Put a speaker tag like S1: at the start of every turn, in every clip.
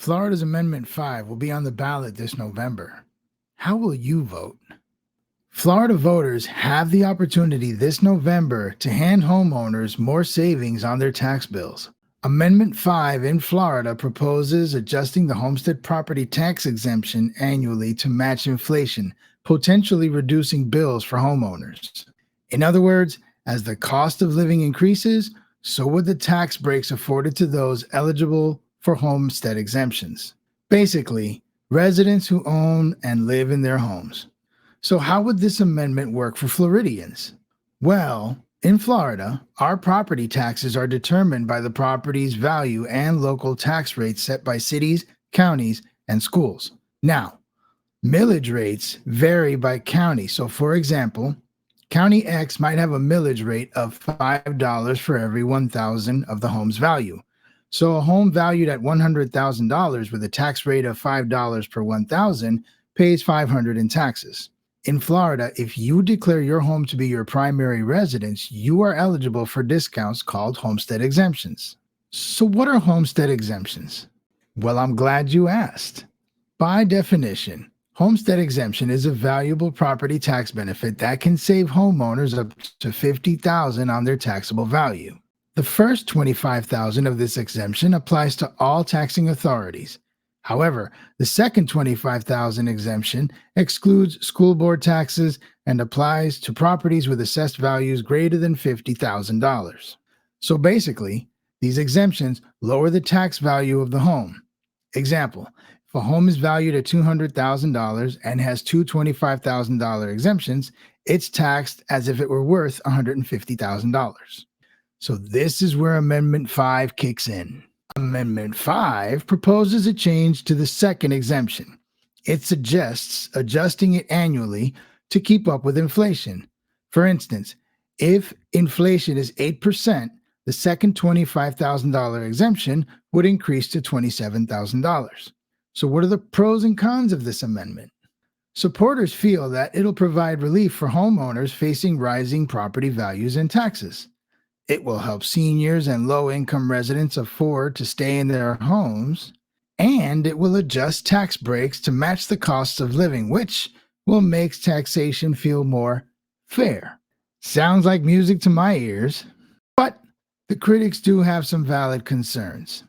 S1: Florida's Amendment 5 will be on the ballot this November. How will you vote? Florida voters have the opportunity this November to hand homeowners more savings on their tax bills. Amendment 5 in Florida proposes adjusting the homestead property tax exemption annually to match inflation, potentially reducing bills for homeowners. In other words, as the cost of living increases, so would the tax breaks afforded to those eligible for homestead exemptions. Basically, residents who own and live in their homes. So, how would this amendment work for Floridians? Well, in Florida, our property taxes are determined by the property's value and local tax rates set by cities, counties, and schools. Now, millage rates vary by county. So, for example, County X might have a millage rate of $5 for every 1,000 of the home's value. So, a home valued at $100,000 with a tax rate of $5 per 1,000 pays $500 in taxes. In Florida, if you declare your home to be your primary residence, you are eligible for discounts called homestead exemptions. So, what are homestead exemptions? Well, I'm glad you asked. By definition, homestead exemption is a valuable property tax benefit that can save homeowners up to $50,000 on their taxable value. The first $25,000 of this exemption applies to all taxing authorities. However, the second $25,000 exemption excludes school board taxes and applies to properties with assessed values greater than $50,000. So basically, these exemptions lower the tax value of the home. Example, if a home is valued at $200,000 and has two $25,000 exemptions, it's taxed as if it were worth $150,000. So this is where Amendment 5 kicks in. Amendment 5 proposes a change to the second exemption. It suggests adjusting it annually to keep up with inflation. For instance, if inflation is 8%, the second $25,000 exemption would increase to $27,000. So what are the pros and cons of this amendment? Supporters feel that it'll provide relief for homeowners facing rising property values and taxes. It will help seniors and low-income residents afford to stay in their homes, and it will adjust tax breaks to match the costs of living, which will make taxation feel more fair. Sounds like music to my ears, but the critics do have some valid concerns.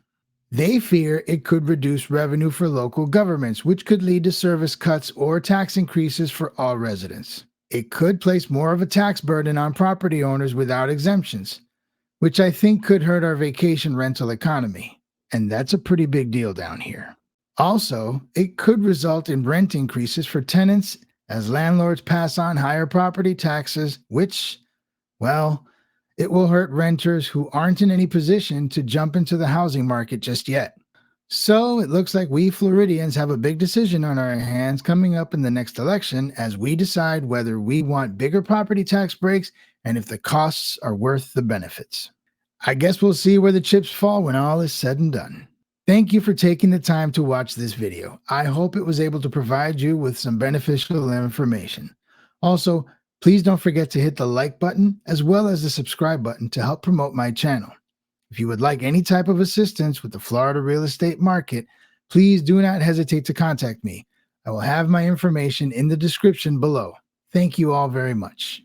S1: They fear it could reduce revenue for local governments, which could lead to service cuts or tax increases for all residents. It could place more of a tax burden on property owners without exemptions, which I think could hurt our vacation rental economy. And that's a pretty big deal down here. Also, it could result in rent increases for tenants as landlords pass on higher property taxes, which, well, it will hurt renters who aren't in any position to jump into the housing market just yet. So it looks like we Floridians have a big decision on our hands coming up in the next election as we decide whether we want bigger property tax breaks and if the costs are worth the benefits. I guess we'll see where the chips fall when all is said and done. Thank you for taking the time to watch this video. I hope it was able to provide you with some beneficial information. Also, please don't forget to hit the like button as well as the subscribe button to help promote my channel. If you would like any type of assistance with the Florida real estate market, please do not hesitate to contact me. I will have my information in the description below. Thank you all very much.